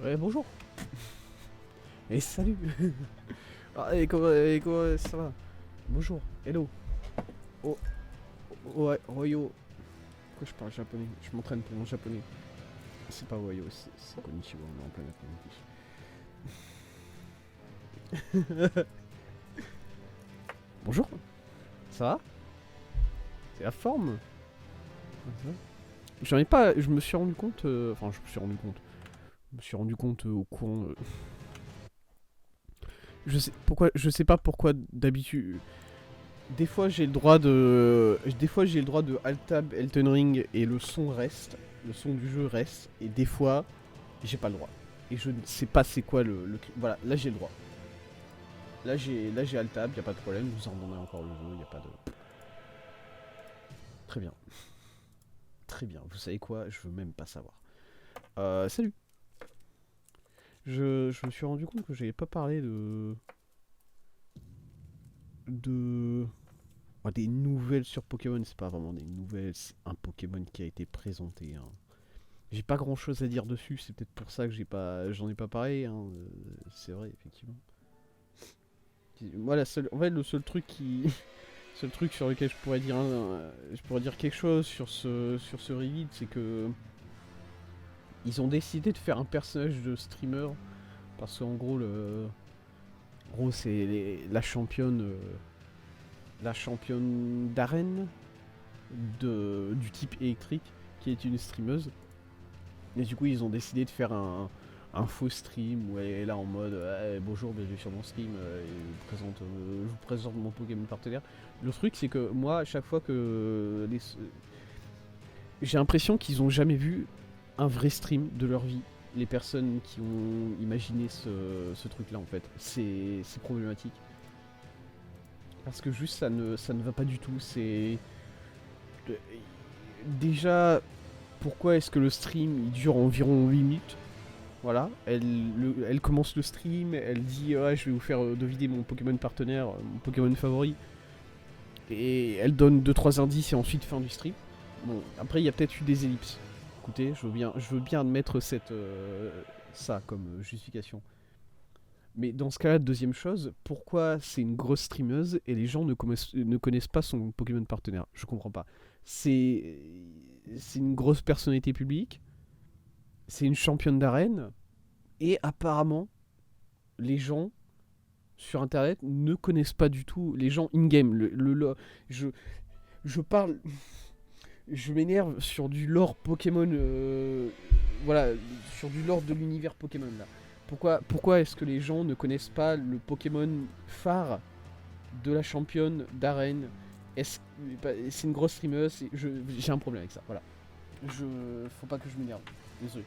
Ouais, bonjour. Et salut. Ah, et comment ça va? Bonjour. Hello. Oh, ouais, Royo. Pourquoi je parle japonais? Je m'entraîne pour mon japonais. C'est pas Royo, c'est Konnichiwa, on est en plein après-midi. Bonjour. Ça va? C'est la forme? J'en ai pas. Je me suis rendu compte. Enfin, je me suis rendu compte. Je me suis rendu compte au courant. Je sais pas pourquoi d'habitude. Des fois j'ai le droit de. Des fois j'ai le droit de Alt Tab Elden Ring et le son reste. Le son du jeu reste. Et des fois, j'ai pas le droit. Et je ne sais pas c'est quoi Voilà, là j'ai le droit. Là j'ai Alt Tab, y a pas de problème, vous en donnez encore le jeu, y a pas de. Très bien. Très bien. Vous savez quoi? Je veux même pas savoir. Salut. Je me suis rendu compte que j'avais pas parlé de. Des nouvelles sur Pokémon, c'est pas vraiment des nouvelles, c'est un Pokémon qui a été présenté, hein. J'ai pas grand chose à dire dessus, c'est peut-être pour ça que j'en ai pas parlé, hein. C'est vrai, effectivement. Moi, en fait, le seul truc seul truc sur lequel je pourrais dire quelque chose sur ce reveal, c'est que ils ont décidé de faire un personnage de streamer parce qu'en gros, c'est la championne d'arène du type électrique qui est une streameuse. Et du coup, ils ont décidé de faire un faux stream où elle est là en mode bonjour, bienvenue sur mon stream, je vous présente mon Pokémon partenaire. Le truc, c'est que moi, à chaque fois que. J'ai l'impression qu'ils ont jamais vu un vrai stream de leur vie. Les personnes qui ont imaginé ce truc-là, en fait. C'est problématique. Parce que juste, ça ne va pas du tout. C'est. Déjà, pourquoi est-ce que le stream il dure environ 8 minutes? Voilà, elle commence le stream, elle dit ouais, je vais vous faire deviner mon Pokémon partenaire, mon Pokémon favori. Et elle donne deux trois indices et ensuite fin du stream. Bon, après il y a peut-être eu des ellipses. Écoutez, je veux bien admettre ça comme justification. Mais dans ce cas-là, deuxième chose, pourquoi c'est une grosse streameuse et les gens ne connaissent pas son Pokémon partenaire? Je comprends pas. C'est c'est une grosse personnalité publique, c'est une championne d'arène, et apparemment, les gens sur internet ne connaissent pas du tout les gens in-game. Je, je parle. Je m'énerve sur du lore Pokémon. Voilà, sur du lore de l'univers Pokémon là. Pourquoi est-ce que les gens ne connaissent pas le Pokémon phare de la championne d'arène? C'est une grosse streameuse, j'ai un problème avec ça, voilà. Faut pas que je m'énerve, désolé.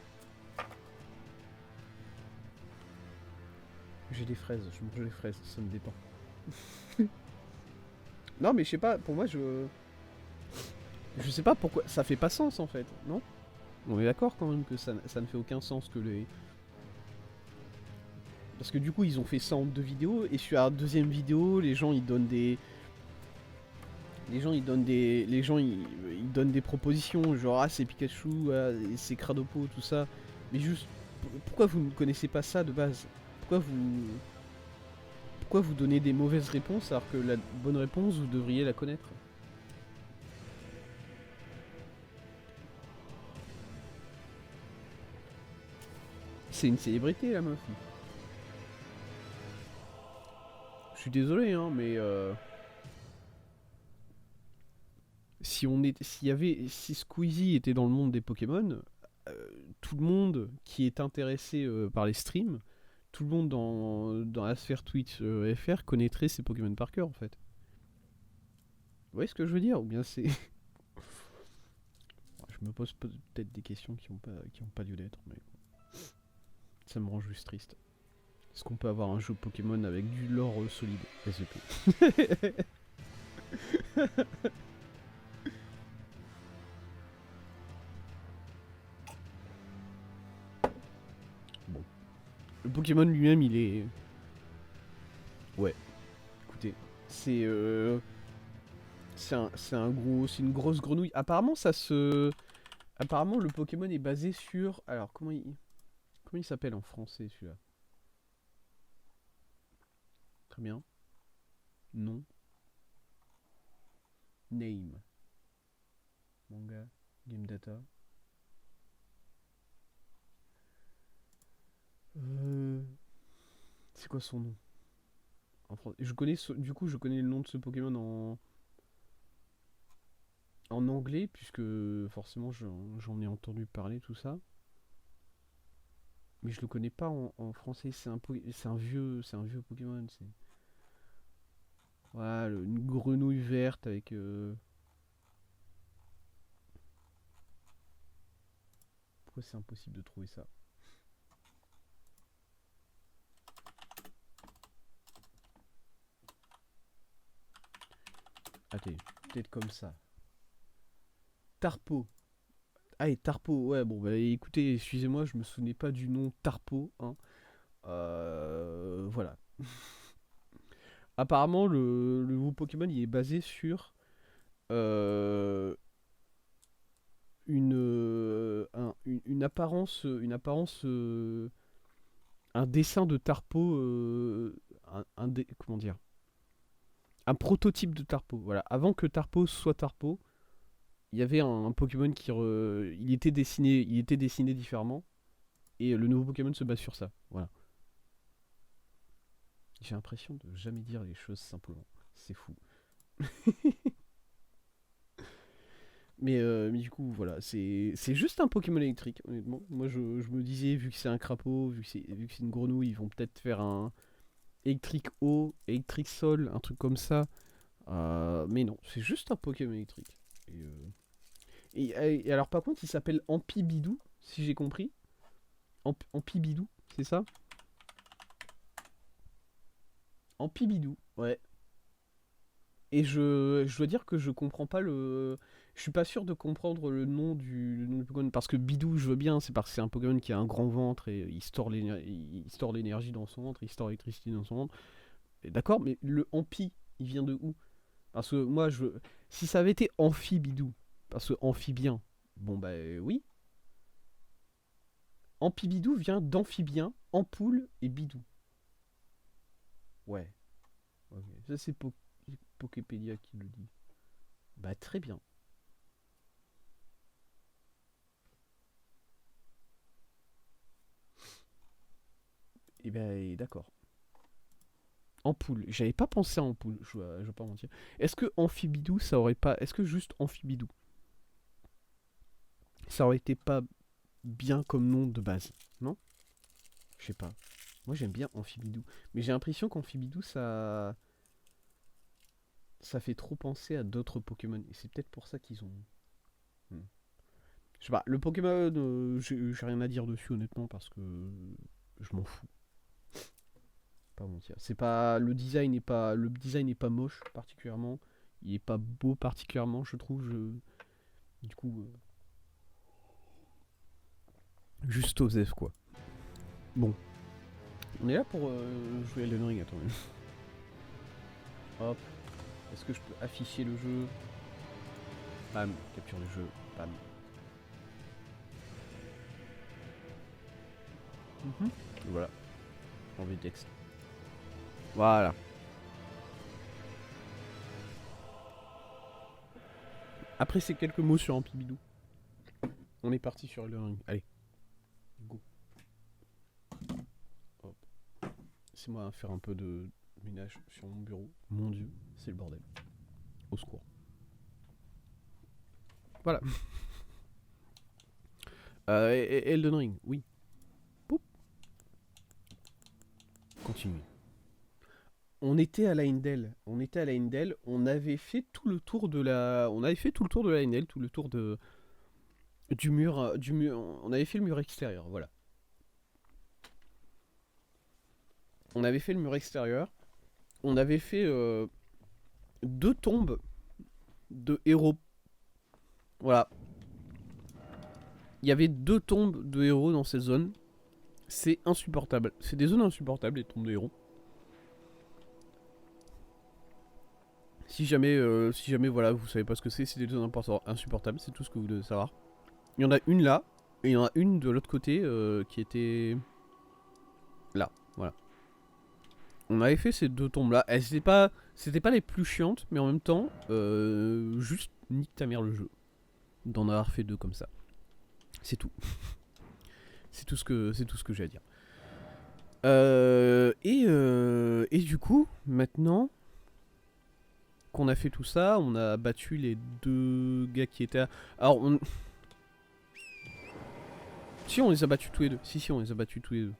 J'ai des fraises, je mange des fraises, ça me dépend. Non mais je sais pas, pour moi je sais pas pourquoi, ça fait pas sens en fait, non? On est d'accord quand même que ça ne fait aucun sens que les. Parce que du coup ils ont fait ça en deux vidéos et sur la deuxième vidéo les gens ils donnent des. Ils donnent des propositions genre ah c'est Pikachu, ah, c'est Cradopo, tout ça. Mais juste pourquoi vous ne connaissez pas ça de base? Pourquoi vous donnez des mauvaises réponses alors que la bonne réponse vous devriez la connaître? C'est une célébrité la meuf. Je suis désolé hein mais si Squeezie était dans le monde des Pokémon, tout le monde qui est intéressé par les streams, tout le monde dans la sphère Twitch FR connaîtrait ces Pokémon par cœur en fait. Vous voyez ce que je veux dire? Ou bien c'est. Je me pose peut-être des questions qui ont pas lieu d'être, mais ça me rend juste triste. Est-ce qu'on peut avoir un jeu Pokémon avec du lore solide? SVP. Bon. Le Pokémon lui-même, il est. Ouais, écoutez. C'est. C'est une grosse grenouille. Apparemment, ça se. Apparemment, le Pokémon est basé sur. Alors, Comment il s'appelle en français celui-là? Très bien. Nom. Name. Manga. Game data. C'est quoi son nom? Je connais du coup je connais le nom de ce Pokémon en anglais puisque forcément j'en ai entendu parler tout ça. Mais je le connais pas en français. C'est un vieux Pokémon. C'est voilà une grenouille verte avec. Pourquoi c'est impossible de trouver ça? Attends, peut-être comme ça. Tarpo. Ah et Tarpo, ouais bon bah écoutez, excusez-moi, je me souvenais pas du nom Tarpo, hein. Voilà. Apparemment le nouveau Pokémon il est basé sur euh, une apparence, un dessin de Tarpo, comment dire, un prototype de Tarpo. Voilà, avant que Tarpo soit Tarpo, il y avait un Pokémon il était dessiné différemment et le nouveau Pokémon se base sur ça. Voilà. J'ai l'impression de jamais dire les choses simplement. C'est fou. Mais du coup, voilà, c'est juste un Pokémon électrique, honnêtement. Moi, je me disais, vu que c'est un crapaud, vu que c'est une grenouille, ils vont peut-être faire un électrique eau, électrique sol, un truc comme ça. Mais non, c'est juste un Pokémon électrique. Et alors, par contre, il s'appelle Ampibidou, si j'ai compris. Ampibidou, c'est ça? Ampibidou, ouais. Et je dois dire que je comprends pas le. Je suis pas sûr de comprendre le nom du Pokémon. Parce que Bidou, je veux bien, c'est parce que c'est un Pokémon qui a un grand ventre et il store l'énergie dans son ventre, il store l'électricité dans son ventre. D'accord, mais le Ampi, il vient de où? Parce que moi, si ça avait été Amphibidou, parce que amphibien, bon bah oui. Ampibidou vient d'amphibien, ampoule et bidou. Ouais, ok. Ça c'est Poképédia qui le dit. Bah très bien. Et ben d'accord. Ampoule. J'avais pas pensé à ampoule, je vais pas mentir. Est-ce que amphibidou, ça aurait pas. Est-ce que juste amphibidou, ça aurait été pas bien comme nom de base? Non? Je sais pas. Moi j'aime bien amphibidou. Mais j'ai l'impression qu'amphibidou, ça fait trop penser à d'autres Pokémon. Et c'est peut-être pour ça qu'ils ont. Hmm. Je sais pas. Le Pokémon, j'ai rien à dire dessus honnêtement parce que je m'en fous. Pas mentir. C'est pas le design n'est pas moche particulièrement. Il est pas beau particulièrement, je trouve. Du coup, juste Osef quoi. Bon, on est là pour jouer Elden Ring. Attends. Hop. Est-ce que je peux afficher le jeu? Bam. Capture le jeu. Bam. Voilà. Enlever le texte. Voilà. Après ces quelques mots sur Ampibidou, on est parti sur Elden Ring. Allez, go. Hop. C'est moi à faire un peu de ménage sur mon bureau. Mon dieu, c'est le bordel. Au secours. Voilà. Elden Ring, oui. Poup. Continue. On était à la Indel. On avait fait tout le tour de la. On avait fait tout le tour de la Indel, tout le tour de. Du mur. On avait fait le mur extérieur, voilà. On avait fait le mur extérieur. On avait fait deux tombes de héros. Voilà. Il y avait deux tombes de héros dans cette zone. C'est insupportable. C'est des zones insupportables, les tombes de héros. Si jamais voilà, vous savez pas ce que c'est des zones insupportables, c'est tout ce que vous devez savoir. Il y en a une là, Et il y en a une de l'autre côté qui était là, voilà. On avait fait ces 2 tombes là. Elles c'était pas les plus chiantes, mais en même temps, juste nique ta mère le jeu. D'en avoir fait 2 comme ça. C'est tout. C'est tout ce que j'ai à dire. Et du coup, maintenant qu'on a fait tout ça, on a battu les 2 gars qui étaient. Alors on. Si on les a battus tous les deux. Si on les a battus tous les deux.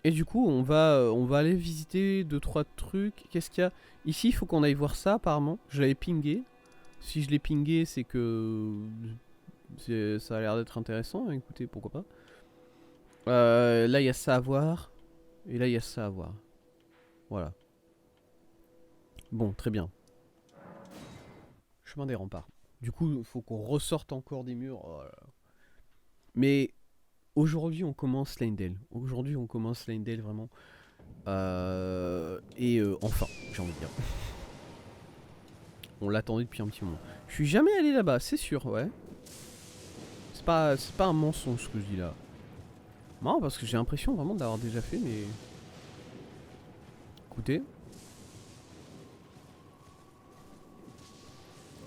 Et du coup, on va aller visiter 2-3 trucs. Qu'est-ce qu'il y a ici? Il faut qu'on aille voir ça apparemment. Je l'avais pingé. Si je l'ai pingé, c'est que ça a l'air d'être intéressant. Écoutez, pourquoi pas. Là, il y a ça à voir. Et là, il y a ça à voir. Voilà. Bon, très bien. Chemin des remparts. Du coup, il faut qu'on ressorte encore des murs. Oh là là. Mais aujourd'hui, on commence Leyndell. Aujourd'hui, on commence Leyndell vraiment. Enfin, j'ai envie de dire. On l'attendait depuis un petit moment. Je suis jamais allé là-bas, c'est sûr, ouais. C'est pas un mensonge ce que je dis là. Marrant parce que j'ai l'impression vraiment de l'avoir déjà fait, mais. Écoutez.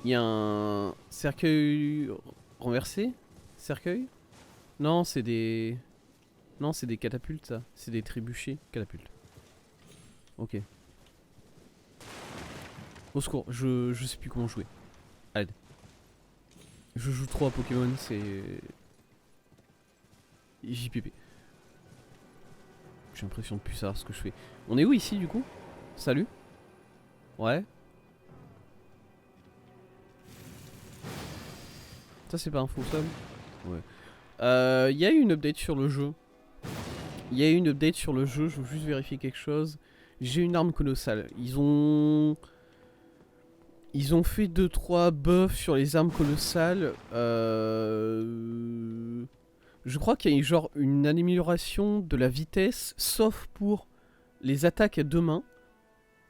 Il y a un cercueil renversé. Cercueil? Non, c'est des. Non, c'est des catapultes ça. C'est des trébuchets catapultes. Ok. Au secours, je sais plus comment jouer. Allez. Je joue trop à Pokémon, c'est. JPP. J'ai l'impression de plus savoir ce que je fais. On est où ici du coup? Salut? Ouais. Ça c'est pas un faux sol? Ouais. Y a eu une update sur le jeu. Il y a eu une update sur le jeu, je veux juste vérifier quelque chose. J'ai une arme colossale. Ils ont fait 2-3 buffs sur les armes colossales. Je crois qu'il y a eu genre une amélioration de la vitesse, sauf pour les attaques à 2 mains,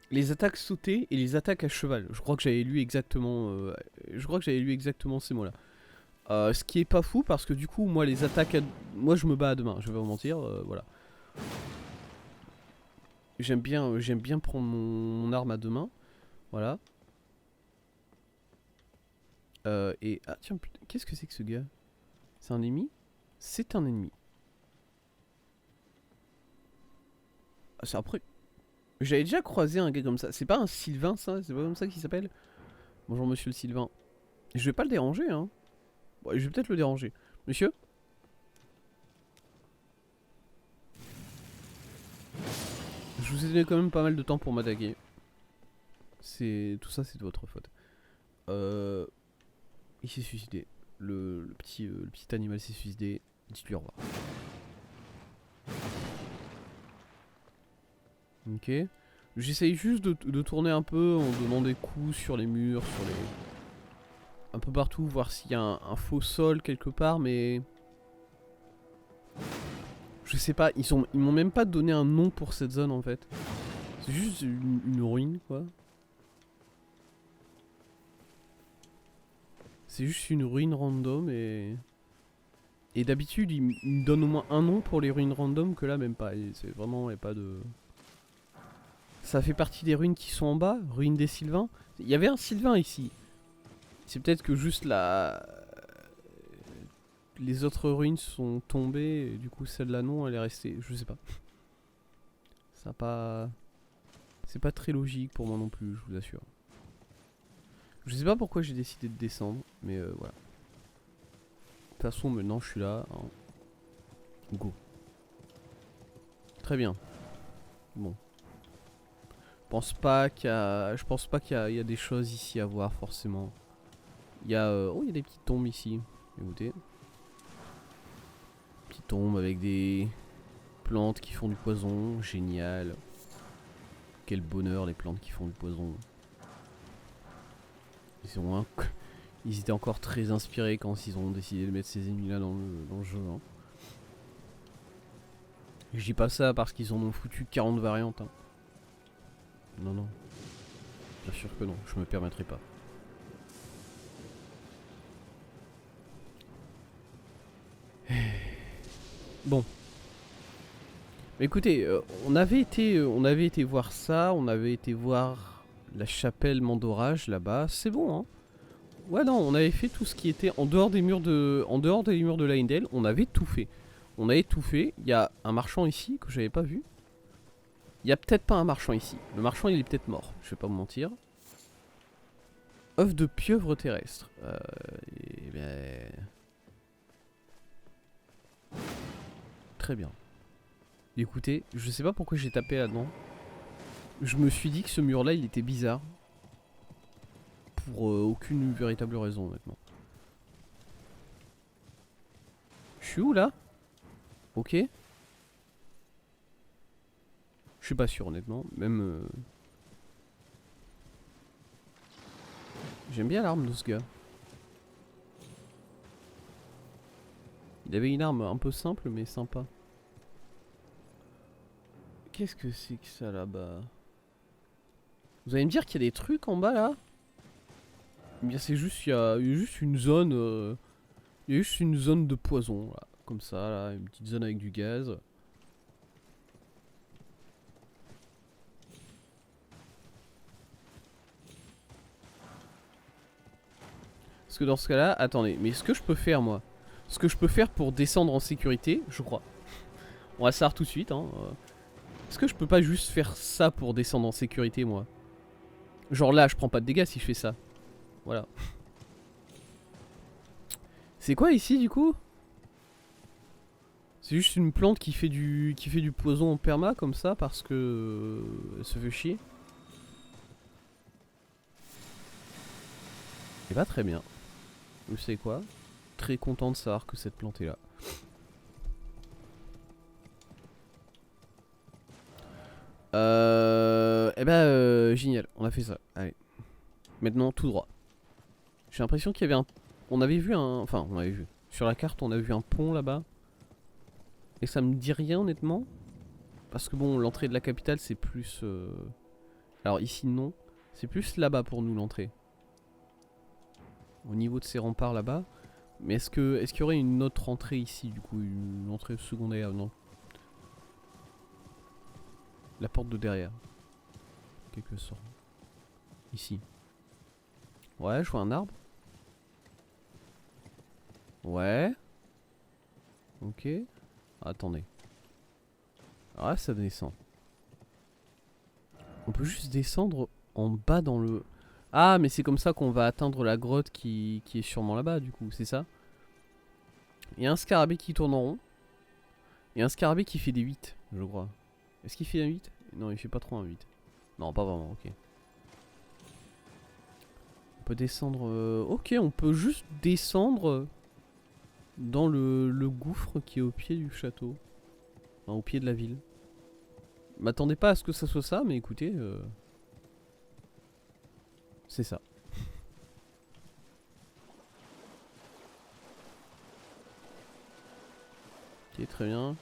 les attaques sautées et les attaques à cheval. Je crois que j'avais lu exactement, ces mots-là. Ce qui est pas fou parce que du coup, moi les attaques, moi je me bats à 2 mains. Je vais pas vous mentir, voilà. J'aime bien prendre mon arme à 2 mains, voilà. Ah tiens, putain, qu'est-ce que c'est que ce gars? C'est un ennemi? C'est un ennemi. Ah, c'est après. J'avais déjà croisé un gars comme ça. C'est pas un Sylvain ça? C'est pas comme ça qu'il s'appelle? Bonjour monsieur le Sylvain. Je vais pas le déranger hein. Bon, je vais peut-être le déranger. Monsieur? Je vous ai donné quand même pas mal de temps pour m'attaquer. Tout ça c'est de votre faute. Il s'est suicidé. Le petit animal s'est suicidé. Dites-lui au revoir. Ok. J'essaye juste de tourner un peu en donnant des coups sur les murs, sur les. Un peu partout, voir s'il y a un faux sol quelque part, mais. Je sais pas, ils m'ont même pas donné un nom pour cette zone en fait. C'est juste une ruine quoi. C'est juste une ruine random et. Et d'habitude, ils me donnent au moins un nom pour les ruines random, que là, même pas. C'est vraiment, il n'y a pas de. Ça fait partie des ruines qui sont en bas, ruines des Sylvains. Il y avait un Sylvain ici. C'est peut-être que juste la. Les autres ruines sont tombées, et du coup celle-là non, elle est restée. Je sais pas. Ça a pas. C'est pas très logique pour moi non plus, je vous assure. Je sais pas pourquoi j'ai décidé de descendre, mais voilà. De toute façon, maintenant je suis là. Hein. Go. Très bien. Bon. Je pense pas qu'il y a des choses ici à voir forcément. Il y a il y a des petites tombes ici. Écoutez. Petites tombes avec des plantes qui font du poison, génial. Quel bonheur les plantes qui font du poison. Ils étaient encore très inspirés quand ils ont décidé de mettre ces ennemis là dans le jeu. Hein. Je dis pas ça parce qu'ils en ont foutu 40 variantes. Hein. Non, non. Bien sûr que non, je me permettrai pas. Bon. Mais écoutez, on avait été voir ça, on avait été voir la chapelle Mandorage là-bas, c'est bon hein. Ouais non, on avait fait tout ce qui était en dehors des murs de Leyndell, on avait tout fait. On avait tout fait, il y a un marchand ici que j'avais pas vu. Il y a peut-être pas un marchand ici, le marchand il est peut-être mort, je vais pas vous mentir. œuf de pieuvre terrestre. Eh ben... Très bien. Écoutez, je sais pas pourquoi j'ai tapé là-dedans. Je me suis dit que ce mur-là, il était bizarre. Pour aucune véritable raison, honnêtement. Je suis où, là? Ok. Je suis pas sûr, honnêtement. Même... J'aime bien l'arme de ce gars. Il avait une arme un peu simple, mais sympa. Qu'est-ce que c'est que ça, là-bas? Vous allez me dire qu'il y a des trucs en bas, là? Eh bien, c'est juste... Il y a juste une zone... Il y a juste une zone de poison, là. Comme ça, là. Une petite zone avec du gaz. Parce que dans ce cas-là, attendez, mais ce que je peux faire moi, ce que je peux faire pour descendre en sécurité, je crois. On va savoir tout de suite, hein. Est-ce que je peux pas juste faire ça pour descendre en sécurité moi? Genre là, je prends pas de dégâts si je fais ça. Voilà. C'est quoi ici du coup? C'est juste une plante qui fait du poison en perma comme ça parce que elle se fait chier. Et pas très bien. Vous savez quoi? Très content de savoir que cette plante est là. Génial, on a fait ça. Allez. Maintenant, tout droit. J'ai l'impression qu'il y avait un... On avait vu un... Enfin, on avait vu. Sur la carte, on a vu un pont là-bas. Et ça me dit rien, honnêtement. Parce que bon, l'entrée de la capitale, c'est plus... Alors ici, non. C'est plus là-bas pour nous, l'entrée. Au niveau de ces remparts là-bas. Mais est-ce qu'il y aurait une autre entrée ici, du coup? Une entrée secondaire? Non. La porte de derrière. Quelque sorte. Ici. Ouais, je vois un arbre. Ouais. Ok. Attendez. Ah là, ça descend. On peut juste descendre en bas dans le... Ah, mais c'est comme ça qu'on va atteindre la grotte qui est sûrement là-bas, du coup, c'est ça? Il y a un scarabée qui tourne en rond. Et un scarabée qui fait des 8, je crois. Est-ce qu'il fait un 8? Non, il fait pas trop un 8. Non, pas vraiment, ok. On peut descendre... Ok, on peut juste descendre dans le gouffre qui est au pied du château. Enfin, au pied de la ville. M'attendez pas à ce que ça soit ça, mais écoutez... C'est ça. Ok, très bien.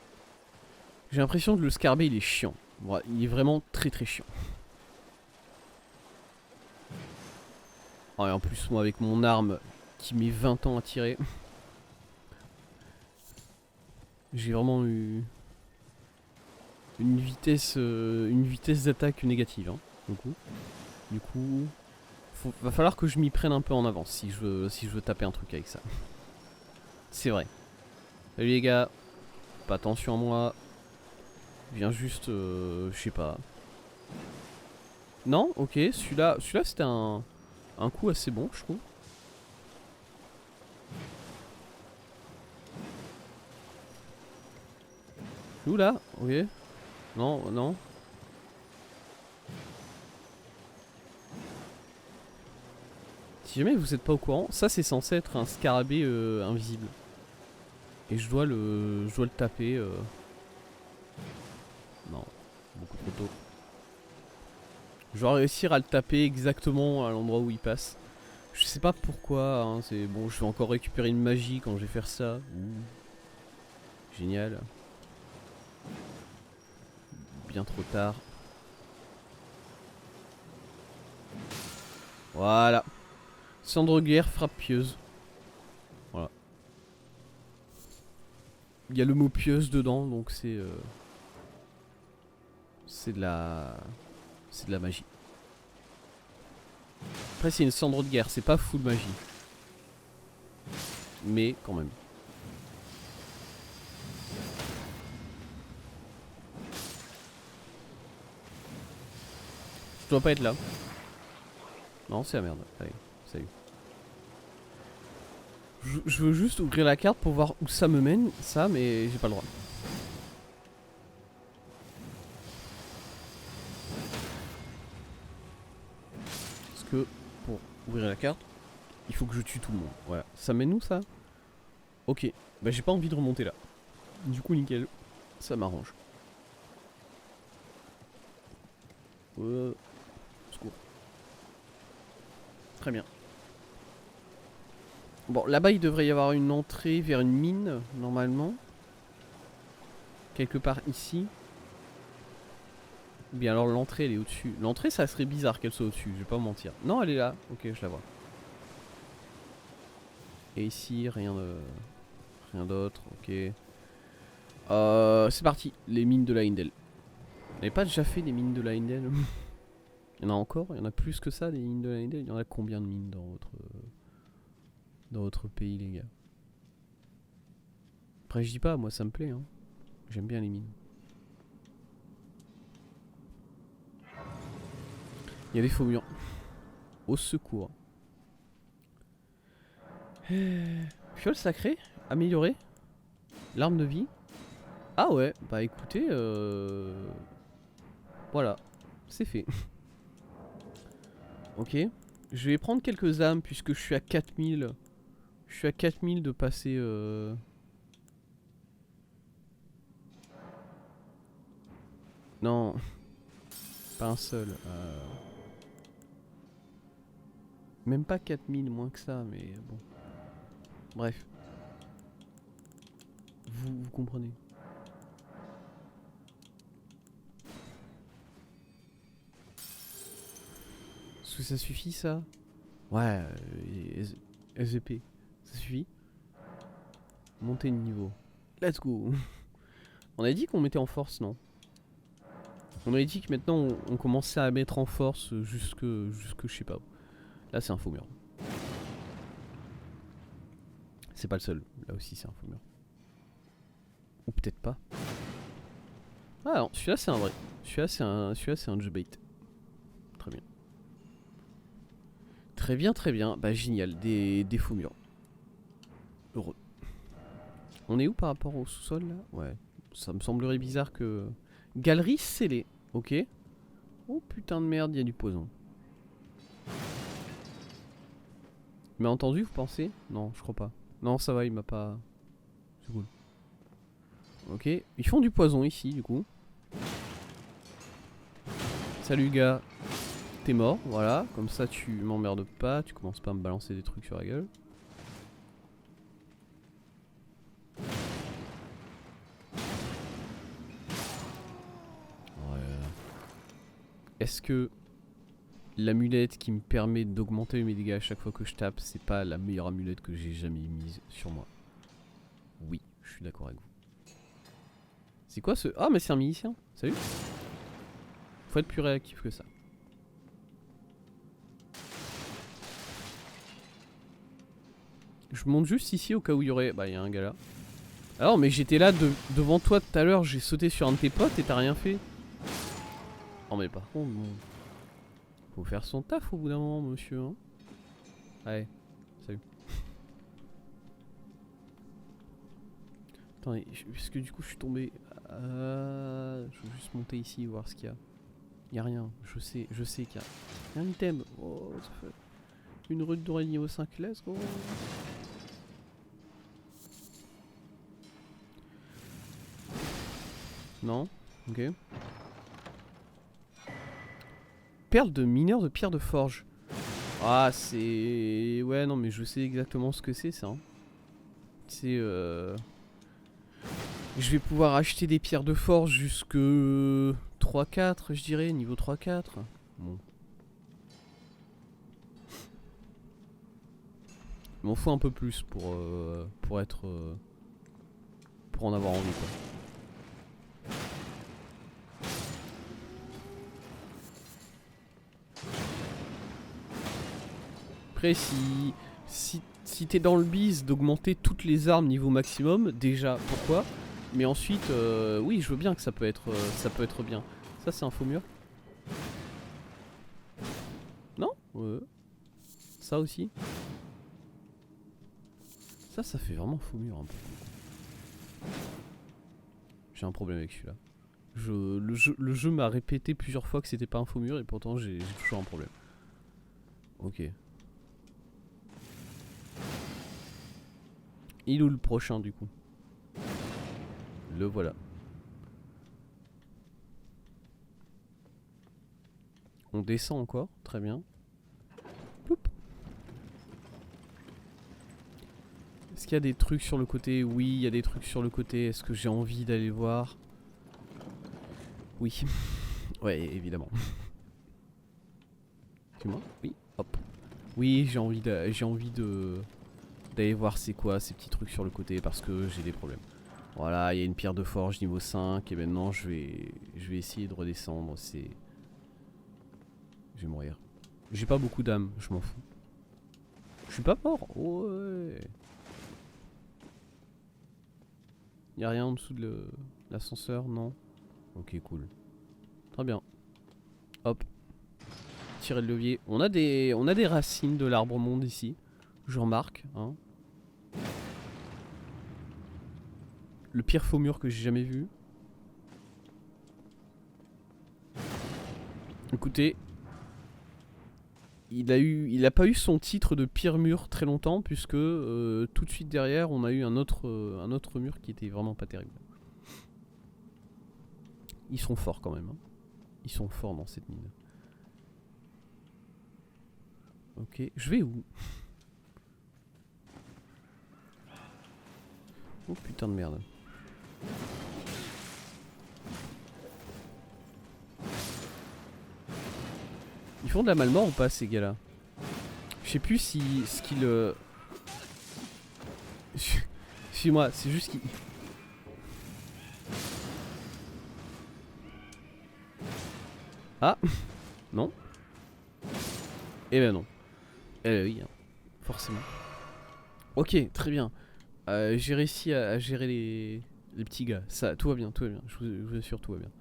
J'ai l'impression que le scarabée il est chiant. Ouais, il est vraiment très très chiant. Oh, et en plus, moi avec mon arme qui met 20 ans à tirer, j'ai vraiment eu une vitesse d'attaque négative. Hein, du coup, va falloir que je m'y prenne un peu en avance si je veux taper un truc avec ça. C'est vrai. Salut les gars, pas attention à moi. Je viens juste, je sais pas. Non, ok, celui-là c'était un coup assez bon, je trouve. Où là? Ok. Non, non. Si jamais vous êtes pas au courant, ça c'est censé être un scarabée invisible. Et je dois le taper. Non, beaucoup trop tôt. Je dois réussir à le taper exactement à l'endroit où il passe. Je sais pas pourquoi, hein, c'est bon, je vais encore récupérer une magie quand je vais faire ça. Ouh. Génial. Bien trop tard. Voilà. Cendre guerre frappe pieuse. Voilà. Il y a le mot pieuse dedans, donc c'est de la magie. Après c'est une cendre de guerre, c'est pas full magie. Mais quand même. Je dois pas être là. Non, c'est la merde. Allez, salut. Je veux juste ouvrir la carte pour voir où ça me mène, ça, mais j'ai pas le droit. Parce que pour ouvrir la carte, il faut que je tue tout le monde. Voilà. Ça mène où ça? Ok. Bah j'ai pas envie de remonter là. Du coup nickel. Ça m'arrange. Secours. Très bien. Bon, là-bas il devrait y avoir une entrée vers une mine, normalement. Quelque part ici. Ou bien alors l'entrée elle est au-dessus. L'entrée ça serait bizarre qu'elle soit au-dessus, je vais pas vous mentir. Non, elle est là. Ok, je la vois. Et ici, rien d'autre, ok. C'est parti, les mines de la Hindel. On n'avait pas déjà fait des mines de la Hindel? Il y en a encore? Il y en a plus que ça, des mines de la Hindel? Il y en a combien de mines dans votre pays, les gars? Après, je dis pas, moi ça me plaît, hein. J'aime bien les mines. Il y a des faux murs. Au secours. Fiole sacrée? Améliorée? L'arme de vie? Ah ouais, bah écoutez, voilà, c'est fait. Ok. Je vais prendre quelques âmes puisque je suis à 4000. Je suis à 4000 de passer... Non, pas un seul. Même pas 4000, moins que ça, mais bon. Bref. Vous comprenez. Est-ce que ça suffit ça? Ouais, SVP. Ça suffit. Monter de niveau. Let's go. On a dit qu'on mettait en force, non? On avait dit que maintenant on commençait à mettre en force jusque je sais pas où. Là c'est un faux mur. C'est pas le seul. Là aussi c'est un faux mur. Ou peut-être pas. Ah non, celui-là c'est un vrai. Celui-là c'est un jeu-bait. Très bien. Très bien, très bien. Bah génial, des faux murs. Heureux. On est où par rapport au sous-sol là? Ouais. Ça me semblerait bizarre que... Galerie scellée. Ok. Oh putain de merde, il y a du poison. Il m'a entendu, vous pensez? Non, je crois pas. Non, ça va, il m'a pas... C'est cool. Ok. Ils font du poison ici, du coup. Salut gars. T'es mort, voilà. Comme ça, tu m'emmerdes pas. Tu commences pas à me balancer des trucs sur la gueule. Est-ce que l'amulette qui me permet d'augmenter mes dégâts à chaque fois que je tape, c'est pas la meilleure amulette que j'ai jamais mise sur moi? Oui, je suis d'accord avec vous. C'est quoi ce... Ah mais c'est un milicien. Salut. Faut être plus réactif que ça. Je monte juste ici au cas où il y aurait... Bah il y a un gars là. Alors mais j'étais là devant toi tout à l'heure, j'ai sauté sur un de tes potes et t'as rien fait. Oh mais par contre, bon... Faut faire son taf au bout d'un moment, monsieur. Hein. Allez, salut. Attendez, parce que du coup je suis tombé... je vais juste monter ici et voir ce qu'il y a. Y'a rien, je sais qu'il y a un item. Oh, ça fait... Une rue dorée niveau 5, let's go. Non, ok. Perle de mineur de pierre de forge. Ah, c'est... Ouais, non, mais je sais exactement ce que c'est, ça. Hein. C'est... Je vais pouvoir acheter des pierres de forge jusque 3-4, je dirais, niveau 3-4. Bon. Il m'en faut un peu plus pour pour en avoir envie quoi. Après si t'es dans le bise d'augmenter toutes les armes niveau maximum, déjà pourquoi? Mais ensuite oui je veux bien que ça peut être bien. Ça c'est un faux mur? Non ça aussi? Ça fait vraiment faux mur un peu. J'ai un problème avec celui-là. Le jeu m'a répété plusieurs fois que c'était pas un faux mur et pourtant j'ai toujours un problème. Ok. Il est où le prochain du coup? Le voilà. On descend encore, très bien. Poup. Est-ce qu'il y a des trucs sur le côté? Oui, il y a des trucs sur le côté. Est-ce que j'ai envie d'aller voir? Oui. Ouais, évidemment. C'est moi? Oui, hop. Oui, j'ai envie d'aller voir c'est quoi ces petits trucs sur le côté parce que j'ai des problèmes. Voilà, il y a une pierre de forge niveau 5 et maintenant je vais essayer de redescendre. Je vais mourir. J'ai pas beaucoup d'âme, je m'en fous. Je suis pas mort. Ouais. Y'a rien en dessous de l'ascenseur, non? Ok, cool. Très bien. Hop. Tirer le levier. On a des racines de l'arbre monde ici. Je remarque, hein. Le pire faux mur que j'ai jamais vu. Écoutez, il a pas eu son titre de pire mur très longtemps puisque tout de suite derrière on a eu un autre mur qui était vraiment pas terrible. Ils sont forts quand même, hein. Ils sont forts dans cette mine. Ok, je vais où? Oh putain de merde. Ils font de la malmort ou pas ces gars là? Je sais plus si ce qu'ils Suis-moi, c'est juste qu'ils... Ah. Non. Eh ben non. Eh ben oui, hein. Forcément. Ok, très bien. J'ai réussi à gérer les petits gars. Ça, tout va bien, tout va bien. Je vous assure, tout va bien.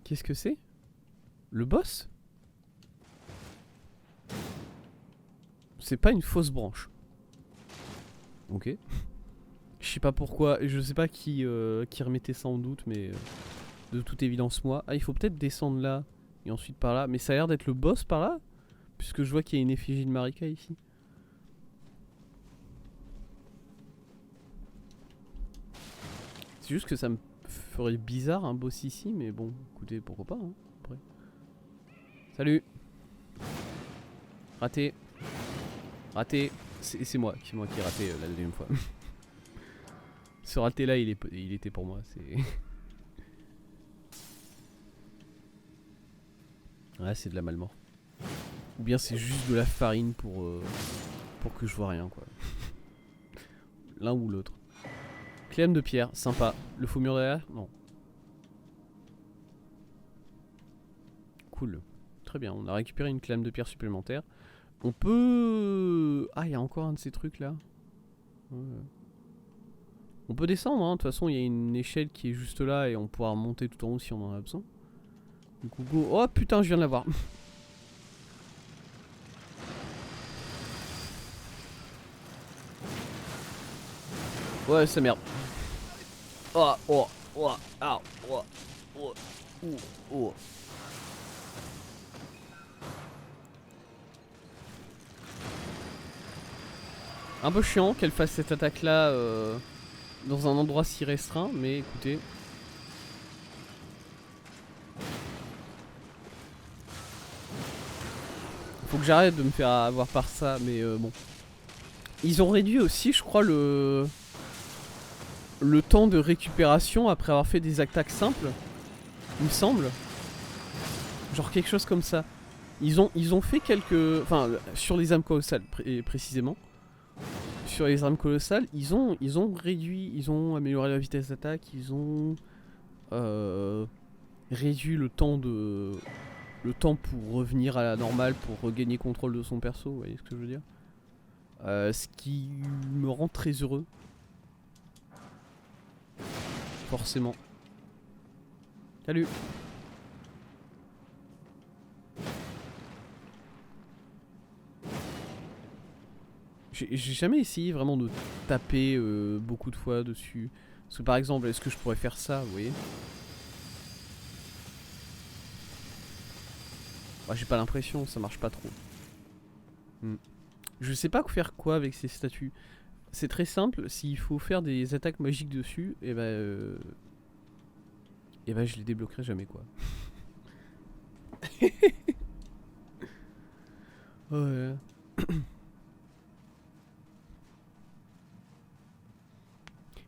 Qu'est-ce que c'est? Le boss? C'est pas une fausse branche. Ok. Je sais pas pourquoi, je sais pas qui remettait ça en doute, mais de toute évidence moi. Ah, il faut peut-être descendre là et ensuite par là. Mais ça a l'air d'être le boss par là, puisque je vois qu'il y a une effigie de Marika ici. C'est juste que ça me ferait bizarre un boss ici, mais bon, écoutez, pourquoi pas, hein, après. Salut. Raté. Raté. C'est moi qui ai raté la deuxième fois. Ce raté là, il était pour moi, c'est... Ouais, c'est de la malmort. Ou bien c'est juste de la farine pour que je vois rien, quoi. L'un ou l'autre. Clem de pierre, sympa. Le faux mur derrière? Non. Cool. Très bien, on a récupéré une clame de pierre supplémentaire. On peut... Ah, il y a encore un de ces trucs là. Ouais. On peut descendre, hein. De toute façon, il y a une échelle qui est juste là et on pourra remonter tout en haut si on en a besoin. Du coup, go. Oh putain, je viens de l'avoir. Ouais, ça merde. Oh, oh, oh, ah, oh, oh, oh, oh. Un peu chiant qu'elle fasse cette attaque là dans un endroit si restreint, mais écoutez. Faut que j'arrête de me faire avoir par ça, mais bon. Ils ont réduit aussi, je crois, le temps de récupération après avoir fait des attaques simples. Il me semble. Genre quelque chose comme ça. Ils ont fait quelques... Enfin, sur les âmes colossales précisément. sur les armes colossales, ils ont réduit, ils ont amélioré la vitesse d'attaque, ils ont réduit le temps pour revenir à la normale, pour regagner contrôle de son perso, vous voyez ce que je veux dire. Ce qui me rend très heureux. Forcément. Salut. J'ai jamais essayé vraiment de taper beaucoup de fois dessus. Parce que par exemple, est-ce que je pourrais faire ça, vous voyez? Bah, j'ai pas l'impression, ça marche pas trop. Je sais pas faire quoi avec ces statues. C'est très simple, s'il faut faire des attaques magiques dessus, et ben je les débloquerai jamais quoi. Ouais.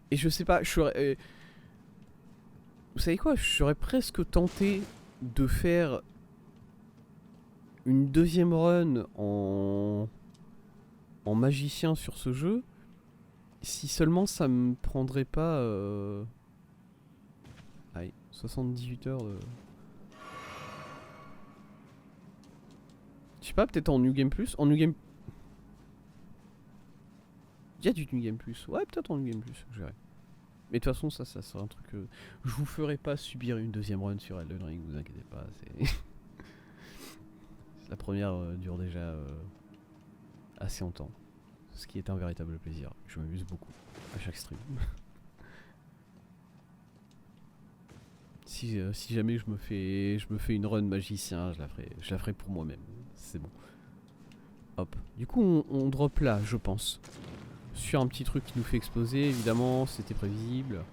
Et je sais pas, vous savez quoi, je serais presque tenté de faire une deuxième run en magicien sur ce jeu, si seulement ça me prendrait pas 78 heures de... Je sais pas, peut-être en New Game Plus. En New Game... Il y a du New Game Plus. Ouais, peut-être en New Game Plus, je verrai. Mais de toute façon, ça sera un truc que... Je vous ferai pas subir une deuxième run sur Elden Ring, vous inquiétez pas. La première dure déjà assez longtemps. Ce qui est un véritable plaisir. Je m'amuse beaucoup à chaque stream. Si jamais je me fais une run magicien, je la ferai pour moi-même. C'est bon. Hop. Du coup, on drop là, je pense. Sur un petit truc qui nous fait exploser, évidemment, c'était prévisible.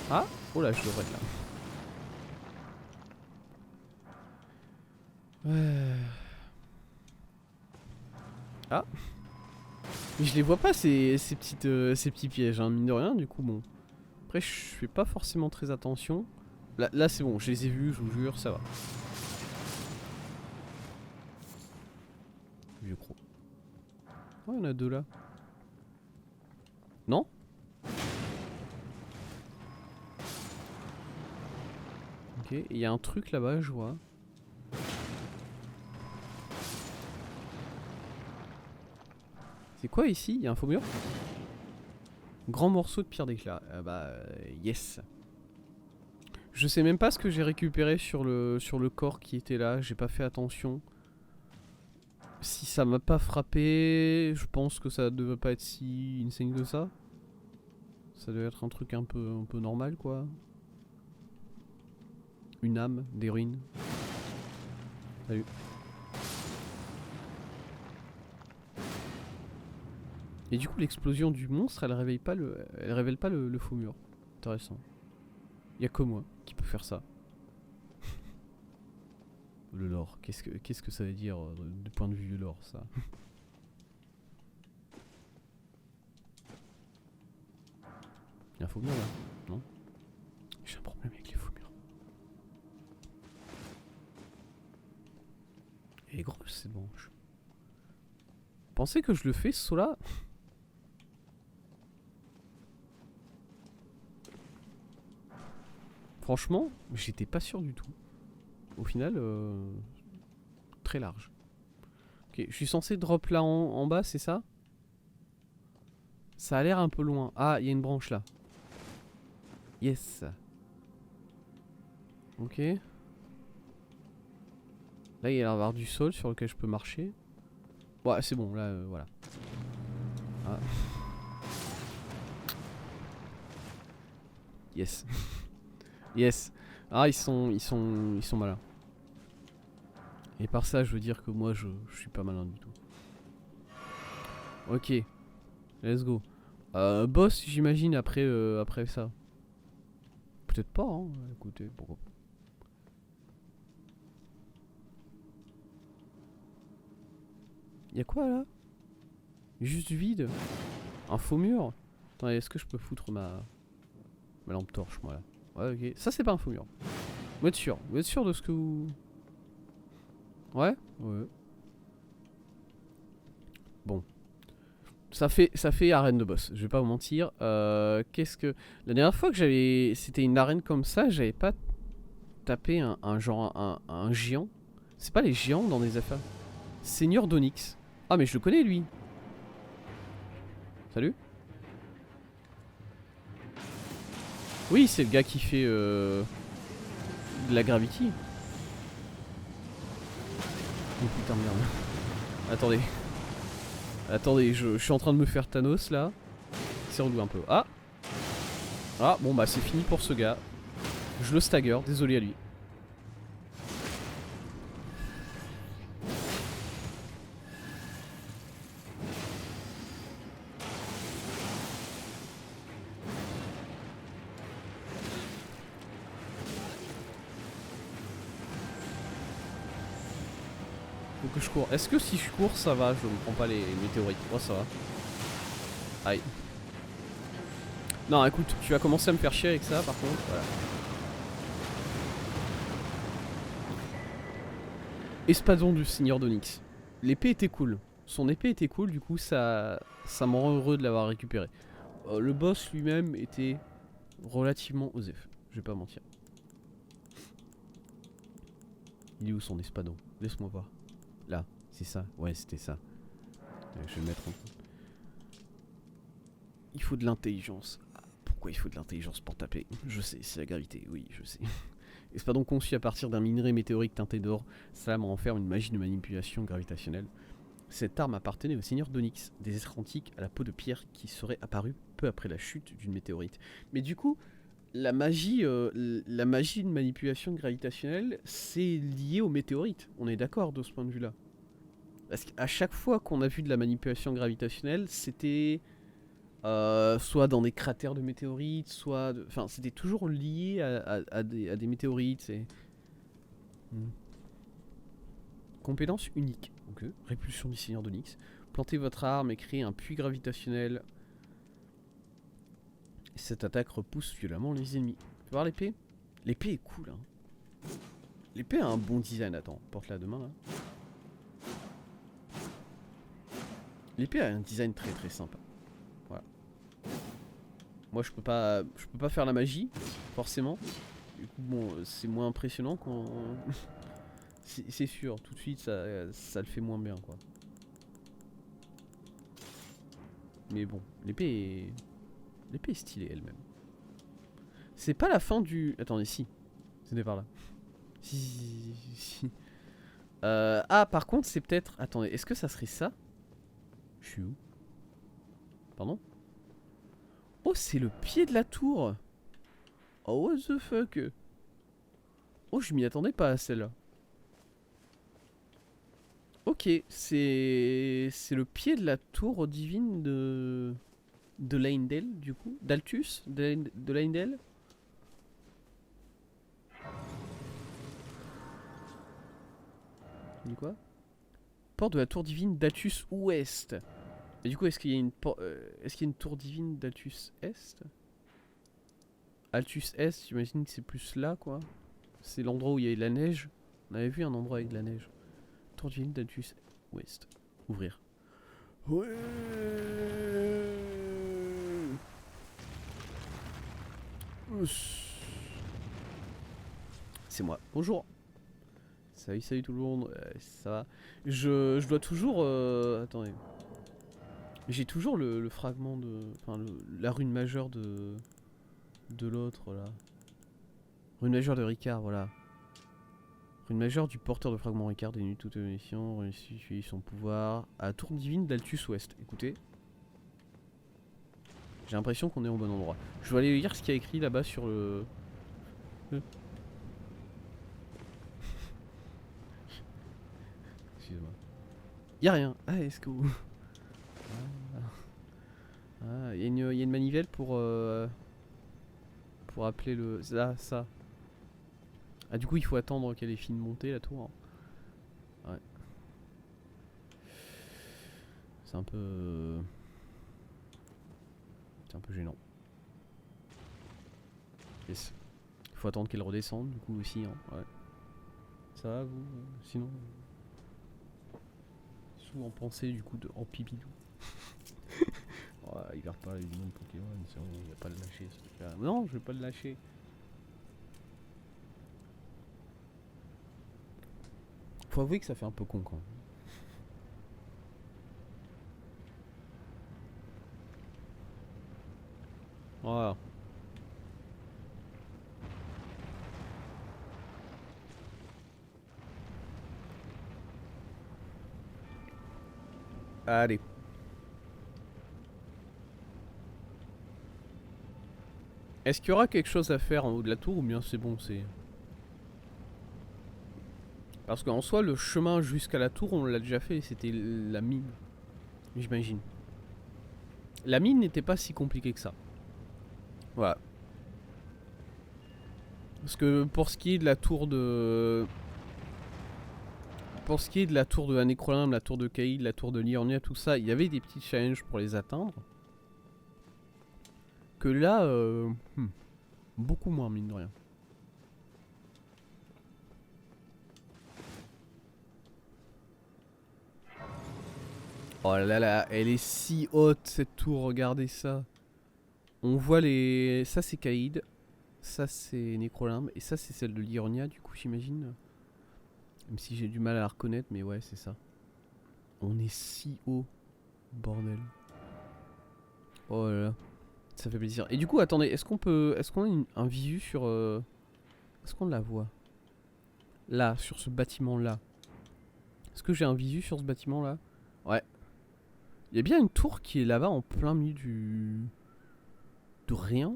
Ah, oh là, je devrais être là. Ah. Mais je les vois pas ces petits pièges, hein, mine de rien, du coup, bon. Après, je fais pas forcément très attention. Là c'est bon, je les ai vus, je vous jure, ça va. Vieux croc. Oh, il y en a deux là. Non? Ok, il y a un truc là-bas, je vois. C'est quoi ici? Il y a un faux mur? Grand morceau de pierre d'éclat. Yes. Je sais même pas ce que j'ai récupéré sur le corps qui était là. J'ai pas fait attention. Si ça m'a pas frappé, je pense que ça devait pas être si insane que ça. Ça devait être un truc un peu normal quoi. Une âme, des ruines. Salut. Et du coup l'explosion du monstre elle révèle pas le faux mur. Intéressant. Y'a que moi qui peut faire ça. Le lore, qu'est-ce que ça veut dire du point de vue du lore ça? Y'a un faux mur là? Non? J'ai un problème avec les faux murs. Elle est grosse cette branche. Pensez que je le fais ce saut là? Franchement, j'étais pas sûr du tout. Au final, très large. Ok, je suis censé drop là en bas, c'est ça? Ça a l'air un peu loin. Ah, il y a une branche là. Yes. Ok. Là, il y a l'air d'avoir du sol sur lequel je peux marcher. Ouais, c'est bon, là, voilà. Ah. Yes. Yes. Ah, ils sont malins. Et par ça, je veux dire que moi, je suis pas malin du tout. Ok. Let's go. Boss, j'imagine, après ça. Peut-être pas, hein. Écoutez, pourquoi pas. Y'a quoi là? Juste du vide. Un faux mur. Attendez, est-ce que je peux foutre ma lampe torche, moi là? Ouais, ok. Ça, c'est pas un faux mur. Vous êtes sûr de ce que vous... Ouais. Ouais. Bon. Ça fait arène de boss, je vais pas vous mentir. Qu'est-ce que... La dernière fois que j'avais... C'était une arène comme ça, j'avais pas tapé un genre... un géant. C'est pas les géants dans des affaires. Seigneur d'Onyx. Ah mais je le connais lui. Salut. Oui, c'est le gars qui fait de la Gravity. Oh putain de merde. Attendez. Attendez, je suis en train de me faire Thanos là. C'est relou un peu. Ah. Ah bon bah c'est fini pour ce gars. Je le stagger, désolé à lui. Faut que je cours. Est-ce que si je cours ça va? Je ne prends pas les météorites. Moi ça va. Aïe. Non écoute, tu vas commencer à me faire chier avec ça par contre. Voilà. Espadon du Seigneur d'Onyx. L'épée était cool. Son épée était cool, du coup ça me rend heureux de l'avoir récupéré. Le boss lui-même était relativement osef. Je vais pas mentir. Il est où son espadon? Laisse-moi voir. Là, c'est ça. Ouais, c'était ça. Je vais le mettre en... Il faut de l'intelligence. Ah, pourquoi il faut de l'intelligence pour taper? Je sais, c'est la gravité. Oui, je sais. Espadon conçu à partir d'un minerai météorique teinté d'or, cela me renferme une magie de manipulation gravitationnelle. Cette arme appartenait au seigneur d'Onyx, des Esrantiques à la peau de pierre qui serait apparue peu après la chute d'une météorite. Mais du coup, la magie de manipulation gravitationnelle, c'est lié aux météorites. On est d'accord de ce point de vue-là. Parce qu'à chaque fois qu'on a vu de la manipulation gravitationnelle, c'était soit dans des cratères de météorites, soit... Enfin, c'était toujours lié à des météorites. Compétence unique. Ok. Répulsion du Seigneur d'Onyx. Plantez votre arme et créez un puits gravitationnel. Cette attaque repousse violemment les ennemis. Tu veux voir l'épée? L'épée est cool. Hein. L'épée a un bon design. Attends, porte-la demain là. L'épée a un design très très sympa. Voilà. Moi je peux pas faire la magie, forcément. Du coup bon, c'est moins impressionnant quand... c'est sûr, tout de suite ça le fait moins bien quoi. Mais bon, l'épée est stylée elle-même. C'est pas la fin du... Attendez, si. C'était par là. Si. Ah, par contre, c'est peut-être... Attendez, est-ce que ça serait ça? Je suis où? Pardon? Oh, c'est le pied de la tour. Oh, what the fuck? Oh, je m'y attendais pas à celle-là. Ok, c'est le pied de la tour divine de Leyndell, du coup. D'Altus? De Leyndell? Tu dis quoi? Porte de la tour divine d'Altus Ouest. Et du coup, est-ce qu'il y a une tour divine d'Altus Est? Altus Est, j'imagine que c'est plus là, quoi. C'est l'endroit où il y a de la neige. On avait vu un endroit avec de la neige. Tour divine d'Altus Ouest. Ouvrir. Ouais. C'est moi. Bonjour. Salut tout le monde. Ça va. Je dois toujours... Attendez. J'ai toujours le fragment de... Enfin, la rune majeure de l'autre, là. Rune majeure de Ricard, voilà. Rune majeure du porteur de fragment Ricard dénue toute mission, réussit son pouvoir à la tour divine d'Altus Ouest. Écoutez. J'ai l'impression qu'on est au bon endroit. Je vais aller lire ce qu'il y a écrit là-bas sur le... Excuse-moi. Y'a rien. Ah, est-ce que vous... Ah, y a une manivelle pour appeler le... Là, ça. Ah, du coup, il faut attendre qu'elle ait fini de monter, la tour. Ouais. C'est un peu... C'est un peu gênant. Yes. Faut attendre qu'elle redescende du coup aussi. Hein. Ouais. Ça va vous sinon souvent pensé du coup de en pipidou. Ouais, il garde pas les noms de Pokémon, il va pas le lâcher ce truc-là. Non, je vais pas le lâcher. Faut avouer que ça fait un peu con quand même. Voilà. Allez. Est-ce qu'il y aura quelque chose à faire en haut de la tour ou bien c'est bon, c'est... Parce qu'en soi, le chemin jusqu'à la tour, on l'a déjà fait et c'était la mine. J'imagine. La mine n'était pas si compliquée que ça. Voilà. Parce que pour ce qui est de la tour de... Pour ce qui est de la tour de Anécrolimbe, la tour de Kaïd, la tour de Liurnia, tout ça, il y avait des petits challenges pour les atteindre. Que là, beaucoup moins mine de rien. Oh là là, elle est si haute cette tour, regardez ça. On voit les... Ça c'est Kaïd, ça c'est Nécrolimbe, et ça c'est celle de Liurnia du coup j'imagine. Même si j'ai du mal à la reconnaître, mais ouais c'est ça. On est si haut, bordel. Oh là là, ça fait plaisir. Et du coup attendez, est-ce qu'on peut... Est-ce qu'on a un visu sur... Est-ce qu'on la voit? Là, sur ce bâtiment là. Est-ce que j'ai un visu sur ce bâtiment là? Ouais. Il y a bien une tour qui est là-bas en plein milieu du... de rien.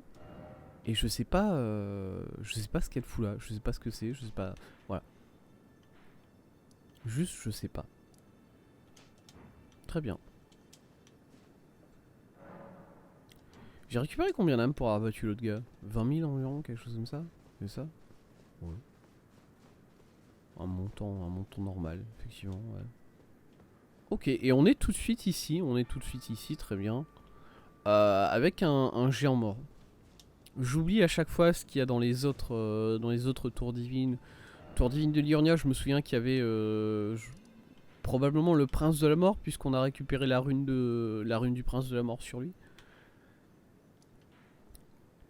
Et je sais pas ce qu'elle fout là. Je sais pas ce que c'est, je sais pas... Voilà. Juste je sais pas. Très bien. J'ai récupéré combien d'âmes pour avoir battu l'autre gars? 20 000 environ, quelque chose comme ça? C'est ça? Ouais. Un montant normal, effectivement, ouais. Ok, et on est tout de suite ici, très bien. Avec un géant mort. J'oublie à chaque fois ce qu'il y a dans les autres tours divines. Tour divine de Liurnia, je me souviens qu'il y avait probablement le prince de la mort, puisqu'on a récupéré la rune du prince de la mort sur lui.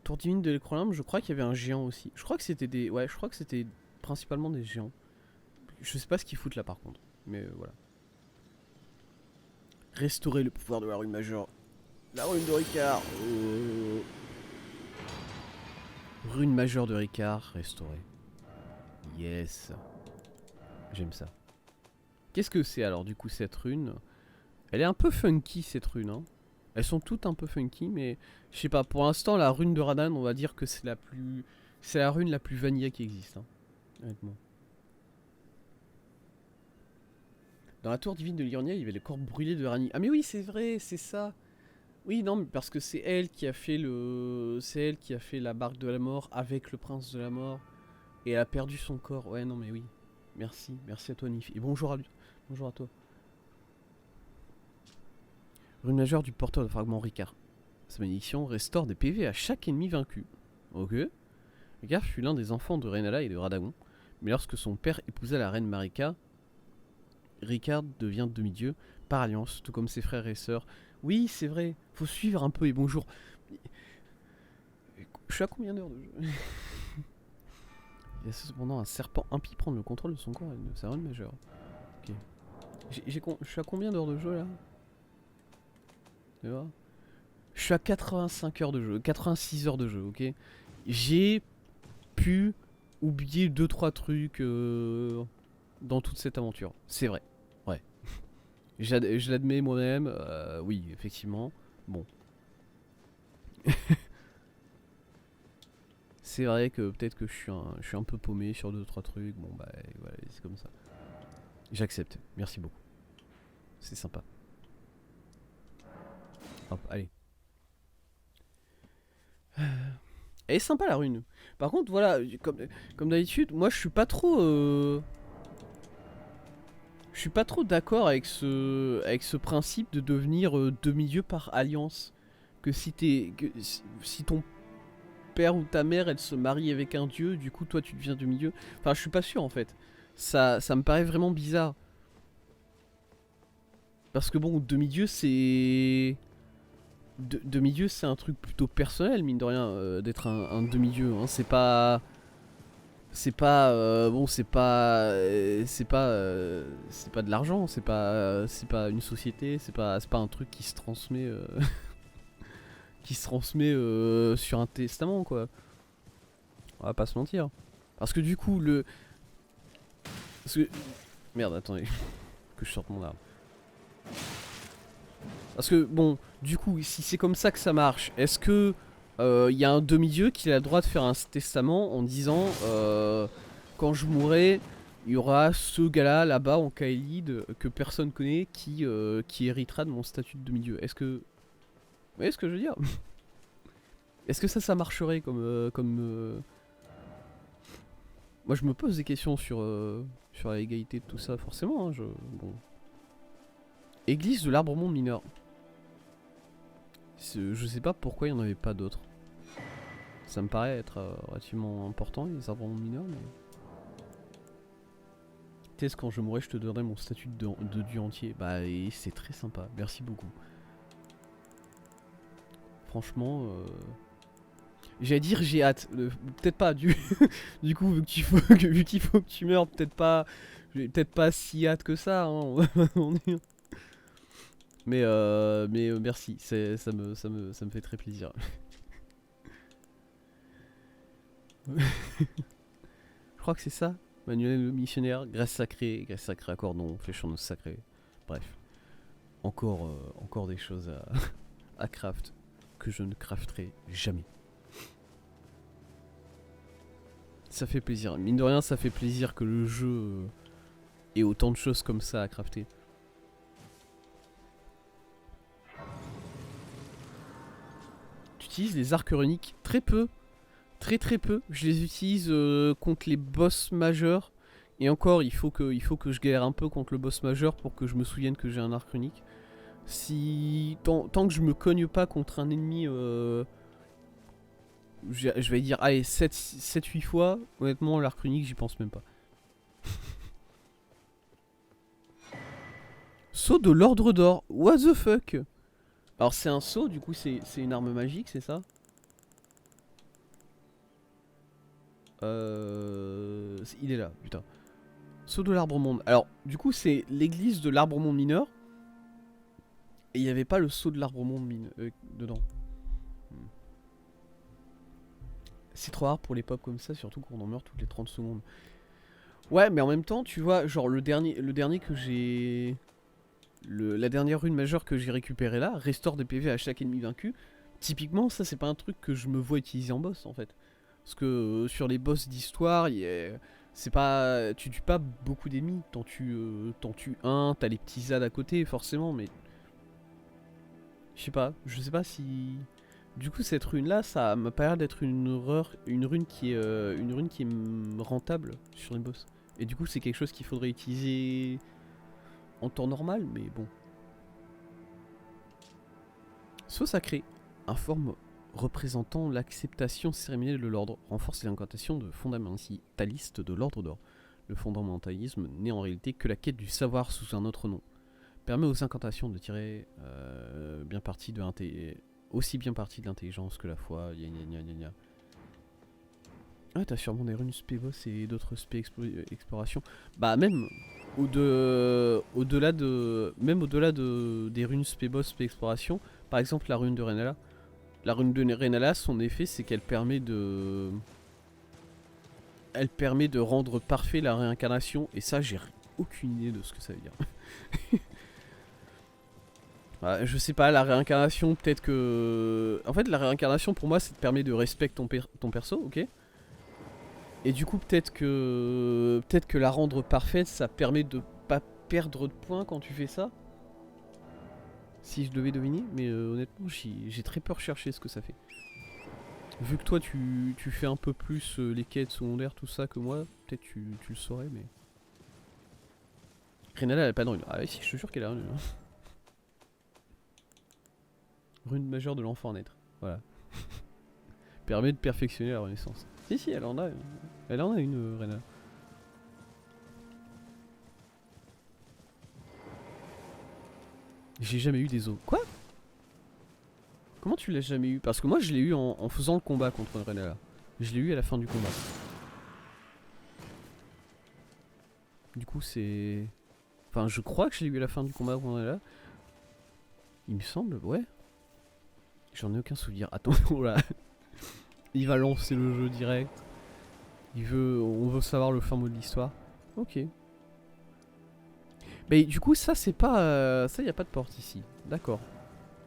Tour divine de l'Écrolimbe, je crois qu'il y avait un géant aussi. Je crois que c'était des... Ouais, je crois que c'était principalement des géants. Je sais pas ce qu'ils foutent là par contre, mais voilà. Restaurer le pouvoir de la rune majeure. La rune de Ricard. Rune majeure de Ricard, restaurée. Yes. J'aime ça. Qu'est-ce que c'est alors du coup cette rune? Elle est un peu funky cette rune. Hein. Elles sont toutes un peu funky, mais je sais pas. Pour l'instant, la rune de Radan, on va dire que c'est la plus... C'est la rune la plus vanilla qui existe. Hein. Honnêtement. Dans la tour divine de Liurnia, il y avait les corps brûlés de Rani. Ah mais oui, c'est vrai, c'est ça. Oui, non, mais parce que c'est elle qui a fait le... C'est elle qui a fait la barque de la mort avec le prince de la mort. Et elle a perdu son corps. Ouais, non mais oui. Merci, merci à toi Nif. Et bonjour à lui. Bonjour à toi. Rune majeure du porteur de fragments Ricard. Sa malédiction restaure des PV à chaque ennemi vaincu. Ok. Ricard fut l'un des enfants de Rennala et de Radagon. Mais lorsque son père épousa la reine Marika, Ricard devient demi-dieu par alliance, tout comme ses frères et sœurs. Oui, c'est vrai, faut suivre un peu et bonjour. Je suis à combien d'heures de jeu? Il y a cependant un serpent impie prendre le contrôle de son corps et de sa rune majeure. Ok. Je suis à combien d'heures de jeu là? Tu vois? Je suis à 85 heures de jeu, 86 heures de jeu, ok? J'ai pu oublier 2-3 trucs dans toute cette aventure. C'est vrai. Ouais. Je l'admets moi-même. Oui, effectivement. Bon. C'est vrai que peut-être que je suis un peu paumé sur 2-3 trucs. Bon, bah, voilà, c'est comme ça. J'accepte. Merci beaucoup. C'est sympa. Hop, allez. Elle est sympa la rune. Par contre, voilà, comme d'habitude, moi je suis pas trop... Je suis pas trop d'accord avec ce principe de devenir demi-dieu par alliance. Que si t'es... Si ton... père ou ta mère, elle se marie avec un dieu, du coup toi tu deviens demi-dieu. Enfin, je suis pas sûr en fait. Ça me paraît vraiment bizarre. Parce que bon, demi-dieu c'est... Demi-dieu c'est un truc plutôt personnel, mine de rien, d'être un demi-dieu. Hein. C'est pas... bon, c'est pas de l'argent, c'est pas une société, c'est pas un truc qui se transmet sur un testament quoi. On va pas se mentir. Parce que du coup parce que merde, attendez que je sorte mon arme. Parce que bon, du coup, si c'est comme ça que ça marche, est-ce que y a un demi-dieu qui a le droit de faire un testament en disant quand je mourrai, il y aura ce gars-là là-bas en Kaelid que personne connaît qui héritera de mon statut de demi-dieu. Est-ce que... Vous voyez ce que je veux dire? Est-ce que ça marcherait comme Moi je me pose des questions sur la légalité de tout ça, forcément. Hein, bon. Église de l'Arbre-Monde mineur. Je sais pas pourquoi il n'y en avait pas d'autres. Ça me paraît être relativement important, les arbres-mondes mineurs, mais... Tess, quand je mourrai, je te donnerai mon statut de dieu entier. Bah, et c'est très sympa, merci beaucoup. Franchement, j'allais dire j'ai hâte. Peut-être pas, du coup, vu qu'il faut que tu meurs, peut-être pas... J'ai peut-être pas si hâte que ça, hein. Mais merci, ça me fait très plaisir. Je crois que c'est ça. Manuel le missionnaire, graisse sacrée à cordon, flèche sacrée. Bref. Encore des choses à craft que je ne crafterai jamais. Ça fait plaisir. Mine de rien, ça fait plaisir que le jeu ait autant de choses comme ça à crafter. Tu utilises les arcs runiques très peu. Très peu. Je les utilise contre les boss majeurs. Et encore, il faut que je galère un peu contre le boss majeur pour que je me souvienne que j'ai un arc runique. Tant que je me cogne pas contre un ennemi, je vais dire, allez, 7-8 fois, honnêtement, l'arc runique, j'y pense même pas. Sceau de l'ordre d'or, what the fuck? Alors c'est un sceau, du coup c'est une arme magique, c'est ça? Il est là, putain. Sceau de l'Arbre-Monde. Alors, du coup, c'est l'église de l'Arbre-Monde mineur. Et il n'y avait pas le sceau de l'Arbre-Monde dedans. C'est trop rare pour les pop comme ça, surtout quand on en meurt toutes les 30 secondes. Ouais, mais en même temps, tu vois, genre le dernier que j'ai... La dernière rune majeure que j'ai récupérée là, restaure des PV à chaque ennemi vaincu. Typiquement, ça c'est pas un truc que je me vois utiliser en boss en fait. Parce que sur les boss d'histoire, c'est pas... Tu tues pas beaucoup d'ennemis. T'en tues un, t'as les petits ZAD à côté forcément, mais... Je sais pas si... Du coup cette rune là, ça m'a pas l'air d'être une rune qui est rentable sur les boss. Et du coup c'est quelque chose qu'il faudrait utiliser en temps normal, mais bon. Sceau sacré, informe représentant l'acceptation cérémonielle de l'ordre, renforce les incantations de fondamentaliste de l'ordre d'or. Le fondamentalisme n'est en réalité que la quête du savoir sous un autre nom. Permet aux incantations de tirer aussi bien partie de l'intelligence que la foi. Ah, t'as sûrement des runes spé boss et d'autres spé exploration. Bah même au-delà des runes spé boss spé exploration, par exemple la rune de Renala. La rune de Renala, son effet c'est qu'elle permet de rendre parfait la réincarnation, et ça j'ai aucune idée de ce que ça veut dire. Ouais, je sais pas, la réincarnation, peut-être que... En fait, la réincarnation, pour moi, ça te permet de respecter ton perso, ok? Et du coup, peut-être que la rendre parfaite, ça permet de pas perdre de points quand tu fais ça. Si je devais deviner, mais honnêtement, j'ai très peur de chercher ce que ça fait. Vu que toi, tu fais un peu plus les quêtes secondaires, tout ça, que moi, peut-être tu le saurais, mais... Renala, elle a pas de rune. Ah oui, si, je te jure qu'elle a une rune. Rune majeure de l'enfant à naître. Voilà. Permet de perfectionner la renaissance. Si, elle en a. Elle en a une, Reyna. J'ai jamais eu des os. Quoi? Comment tu l'as jamais eu? Parce que moi je l'ai eu en faisant le combat contre Reyna. Je l'ai eu à la fin du combat. Du coup c'est... Enfin je crois que je l'ai eu à la fin du combat contre Reyna. Il me semble, ouais. J'en ai aucun souvenir. Attends, là. Il va lancer le jeu direct. On veut savoir le fin mot de l'histoire. Ok. Mais du coup ça c'est pas... ça y a pas de porte ici. D'accord.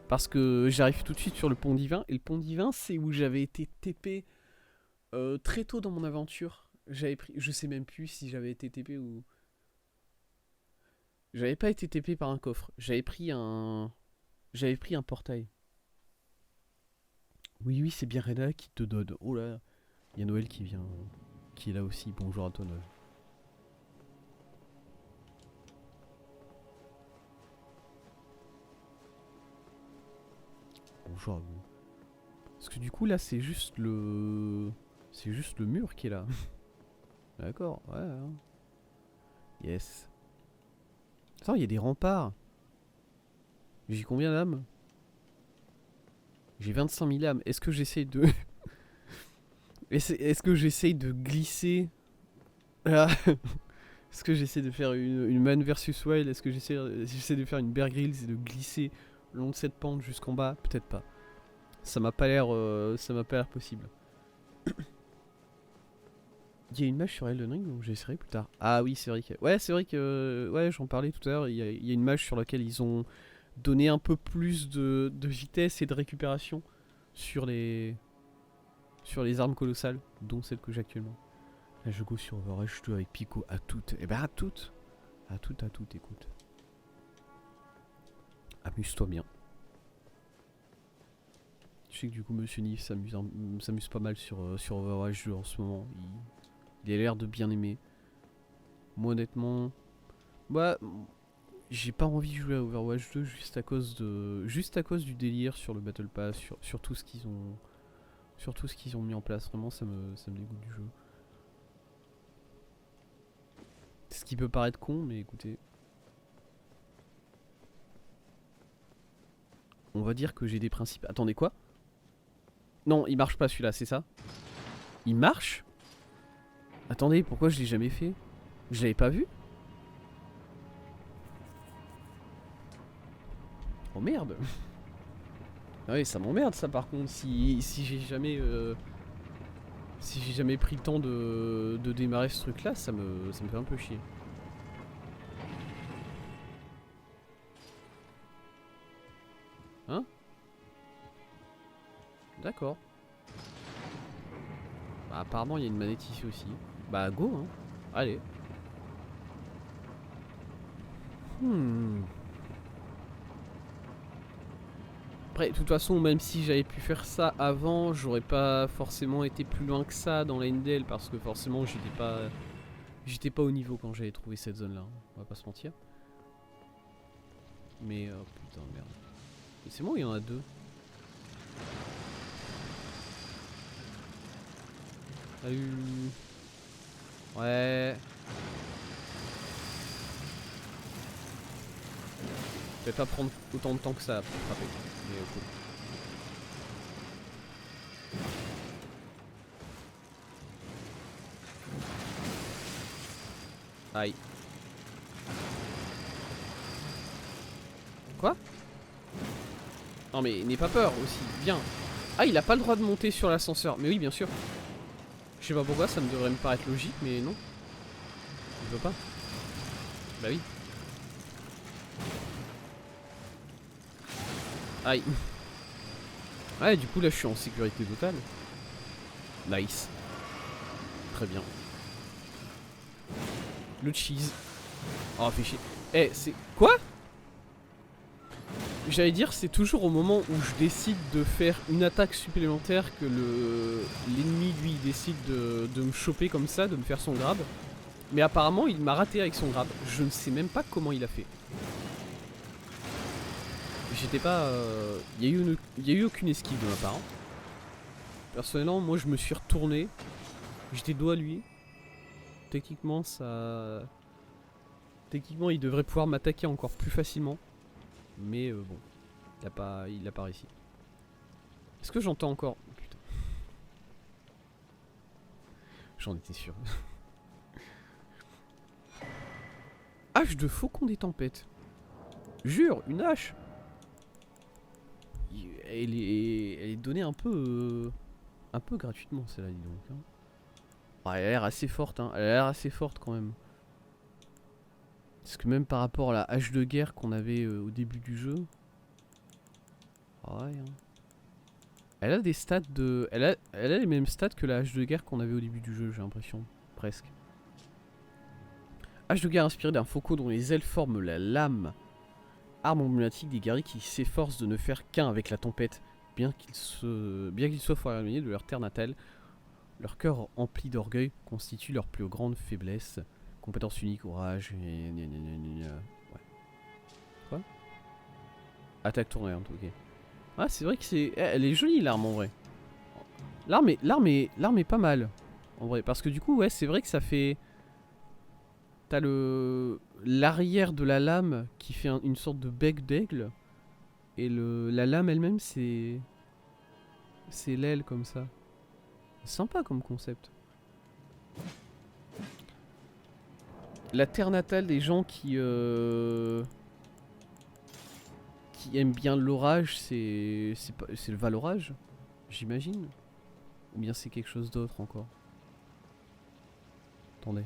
Parce que j'arrive tout de suite sur le pont divin. Et le pont divin c'est où j'avais été TP très tôt dans mon aventure. J'avais pris... Je sais même plus si j'avais été TP ou... J'avais pas été TP par un coffre. J'avais pris un portail. Oui, c'est bien Reyna qui te donne. Oh là, il y a Noël qui vient, qui est là aussi. Bonjour à toi Noël. Bonjour à vous. Parce que du coup là c'est juste le... C'est juste le mur qui est là. D'accord, ouais. Hein. Yes. Attends, il y a des remparts. J'ai combien d'âmes? J'ai 25 000 âmes. Est-ce que j'essaye de... Est-ce que j'essaye de glisser... Ah. Est-ce que j'essaie de faire une Man versus Wild? Est-ce que j'essaie de faire une Bear Grylls et de glisser le long de cette pente jusqu'en bas? Peut-être pas. Ça m'a pas l'air possible. Il y a une mage sur Elden Ring, donc j'essaierai plus tard. Ah oui, c'est vrai que... Ouais, c'est vrai que... Ouais, j'en parlais tout à l'heure. Il y a une mage sur laquelle ils ont donné un peu plus de vitesse et de récupération sur les armes colossales, dont celle que j'ai actuellement. Là, je go sur Overwatch 2 avec Pico à toutes. Eh ben à toutes. À toutes, écoute. Amuse-toi bien. Je sais que du coup Monsieur Nif s'amuse pas mal sur Overwatch 2 en ce moment. Il a l'air de bien aimer. Moi honnêtement... Bah... J'ai pas envie de jouer à Overwatch 2 juste à cause du délire sur le Battle Pass, sur tout ce qu'ils ont... Sur tout ce qu'ils ont mis en place. Vraiment ça me dégoûte du jeu. Ce qui peut paraître con, mais écoutez. On va dire que j'ai des principes. Attendez, quoi? Non, il marche pas celui-là, c'est ça? Il marche? Attendez, pourquoi je l'ai jamais fait? Je l'avais pas vu? Oh merde! Ah oui, ça m'emmerde ça par contre, si j'ai jamais... Si j'ai jamais pris le temps de démarrer ce truc là, ça me fait un peu chier. Hein? D'accord. Bah apparemment il y a une manette ici aussi. Bah go hein. Allez. Après, de toute façon, même si j'avais pu faire ça avant, j'aurais pas forcément été plus loin que ça dans la NDL parce que forcément j'étais pas au niveau quand j'avais trouvé cette zone là, on va pas se mentir. Mais oh putain merde. Et c'est bon, il y en a deux. Salut. Ouais. Je vais pas prendre autant de temps que ça pour frapper. Mais cool. Aïe. Quoi? Non mais n'aie pas peur aussi, viens. Ah il a pas le droit de monter sur l'ascenseur. Mais oui bien sûr. Je sais pas pourquoi, ça me devrait me paraître logique, mais non. Il veut pas. Bah oui. Aïe. Ouais du coup là je suis en sécurité totale. Nice. Très bien. Le cheese. Oh fait chier. Eh c'est... Quoi? J'allais dire c'est toujours au moment où je décide de faire une attaque supplémentaire que l'ennemi lui décide de me choper comme ça, de me faire son grab. Mais apparemment il m'a raté avec son grab. Je ne sais même pas comment il a fait. J'étais pas... Il y a eu aucune esquive de ma part. Personnellement, moi je me suis retourné. J'étais dos à lui. Techniquement, ça. Techniquement, il devrait pouvoir m'attaquer encore plus facilement. Mais bon, il a pas réussi. Est-ce que j'entends encore? Oh, putain. J'en étais sûr. Hache de faucon des tempêtes. Jure, une hache. Elle est donnée un peu gratuitement celle-là, dis donc. Hein. Ah, elle a l'air assez forte, hein. Elle a l'air assez forte quand même. Parce que même par rapport à la hache de guerre qu'on avait au début du jeu. Ouais. Hein. Elle a des stats de. Elle a les mêmes stats que la hache de guerre qu'on avait au début du jeu, j'ai l'impression. Presque. Hache de guerre inspirée d'un faucon dont les ailes forment la lame. Arme emblématique des guerriers qui s'efforcent de ne faire qu'un avec la tempête. Bien qu'ils soient fort éloignés de leur terre natale, leur cœur empli d'orgueil constitue leur plus grande faiblesse. Compétence unique, courage et... Ouais. Quoi? Attaque tournante, ok. Ah, c'est vrai que c'est... Elle est jolie l'arme en vrai. L'arme est pas mal. En vrai, parce que du coup, ouais, c'est vrai que ça fait... T'as l'arrière de la lame qui fait une sorte de bec d'aigle. Et la lame elle-même, c'est l'aile comme ça. Sympa comme concept. La terre natale des gens qui aiment bien l'orage, c'est le Valorage, j'imagine. Ou bien c'est quelque chose d'autre encore. Attendez.